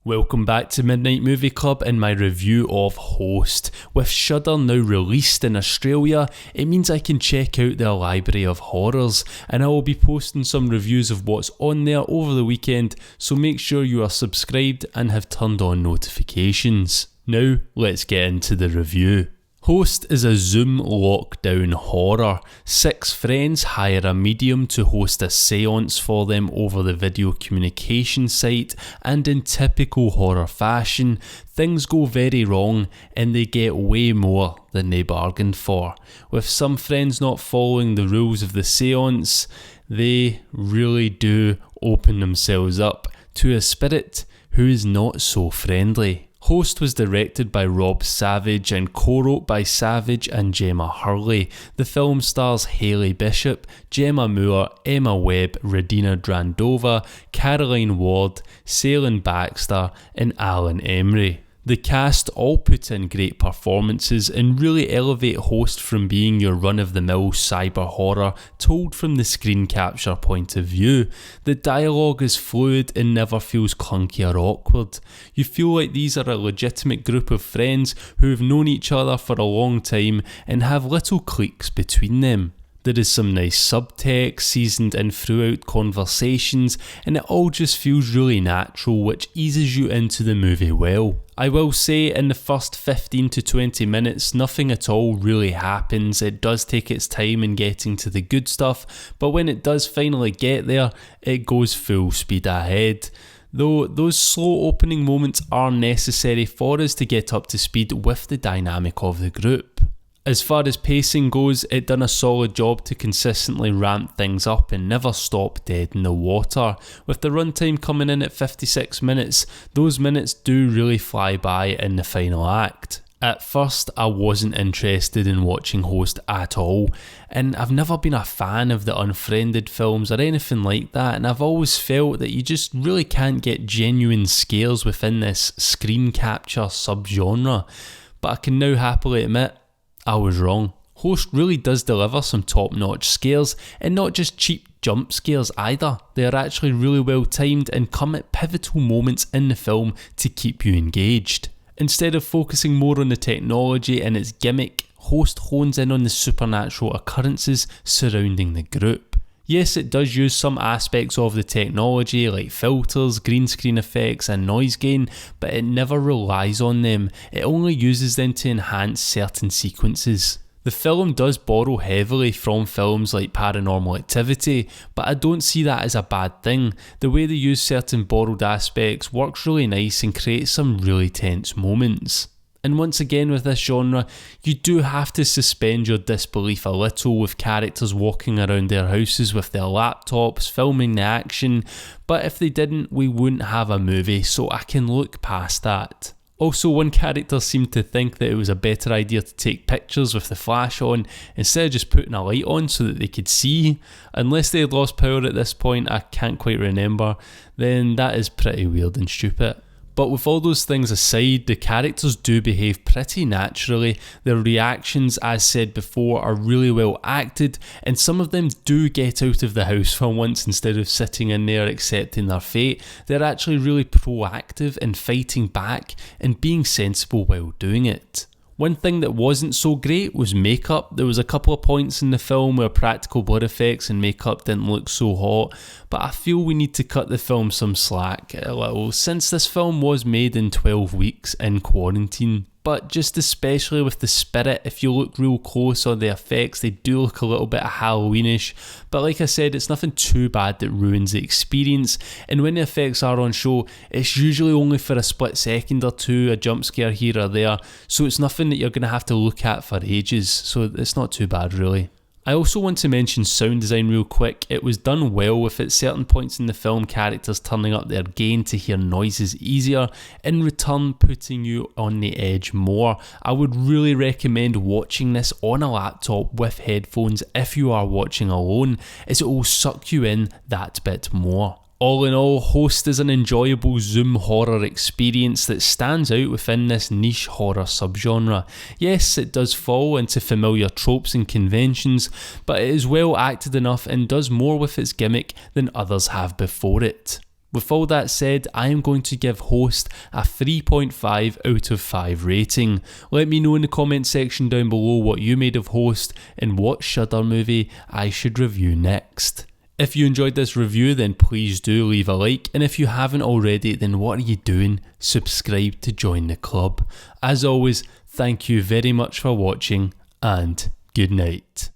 Welcome back to Midnight Movie Club and my review of Host. With Shudder now released in Australia, it means I can check out their library of horrors, and I will be posting some reviews of what's on there over the weekend, so make sure you are subscribed and have turned on notifications. Now, let's get into the review. Host is a Zoom lockdown horror. 6 friends hire a medium to host a seance for them over the video communication site, and in typical horror fashion, things go very wrong and they get way more than they bargained for. With some friends not following the rules of the seance, they really do open themselves up to a spirit who is not so friendly. Host was directed by Rob Savage and co-wrote by Savage and Gemma Hurley. The film stars Hayley Bishop, Gemma Moore, Emma Webb, Radina Drandova, Caroline Ward, Salin Baxter and Alan Emery. The cast all put in great performances and really elevate Host from being your run-of-the-mill cyber horror told from the screen capture point of view. The dialogue is fluid and never feels clunky or awkward. You feel like these are a legitimate group of friends who have known each other for a long time and have little cliques between them. There is some nice subtext seasoned in throughout conversations, and it all just feels really natural, which eases you into the movie well. I will say in the first 15 to 20 minutes nothing at all really happens. It does take its time in getting to the good stuff, but when it does finally get there, it goes full speed ahead. Though those slow opening moments are necessary for us to get up to speed with the dynamic of the group. As far as pacing goes, it done a solid job to consistently ramp things up and never stop dead in the water. With the runtime coming in at 56 minutes, those minutes do really fly by in the final act. At first, I wasn't interested in watching Host at all, and I've never been a fan of the Unfriended films or anything like that, and I've always felt that you just really can't get genuine scares within this screen capture subgenre. But I can now happily admit, I was wrong. Host really does deliver some top-notch scares, and not just cheap jump scares either. They are actually really well timed and come at pivotal moments in the film to keep you engaged. Instead of focusing more on the technology and its gimmick, Host hones in on the supernatural occurrences surrounding the group. Yes, it does use some aspects of the technology like filters, green screen effects and noise gain, but it never relies on them. It only uses them to enhance certain sequences. The film does borrow heavily from films like Paranormal Activity, but I don't see that as a bad thing. The way they use certain borrowed aspects works really nice and creates some really tense moments. And once again with this genre, you do have to suspend your disbelief a little with characters walking around their houses with their laptops, filming the action, but if they didn't, we wouldn't have a movie, so I can look past that. Also, one character seemed to think that it was a better idea to take pictures with the flash on instead of just putting a light on so that they could see. Unless they had lost power at this point, I can't quite remember, then that is pretty weird and stupid. But with all those things aside, the characters do behave pretty naturally. Their reactions, as said before, are really well acted, and some of them do get out of the house for once instead of sitting in there accepting their fate. They're actually really proactive in fighting back and being sensible while doing it. One thing that wasn't so great was makeup. There was a couple of points in the film where practical blood effects and makeup didn't look so hot, but I feel we need to cut the film some slack a little, since this film was made in 12 weeks in quarantine. But just especially with the spirit, if you look real close on the effects, they do look a little bit Halloweenish. But like I said, it's nothing too bad that ruins the experience. And when the effects are on show, it's usually only for a split second or two, a jump scare here or there. So it's nothing that you're going to have to look at for ages. So it's not too bad really. I also want to mention sound design real quick. It was done well with at certain points in the film characters turning up their gain to hear noises easier, in return putting you on the edge more. I would really recommend watching this on a laptop with headphones if you are watching alone, as it will suck you in that bit more. All in all, Host is an enjoyable Zoom horror experience that stands out within this niche horror subgenre. Yes, it does fall into familiar tropes and conventions, but it is well acted enough and does more with its gimmick than others have before it. With all that said, I am going to give Host a 3.5 out of 5 rating. Let me know in the comment section down below what you made of Host and what Shudder movie I should review next. If you enjoyed this review, then please do leave a like, and if you haven't already, then what are you doing? Subscribe to join the club. As always, thank you very much for watching, and good night.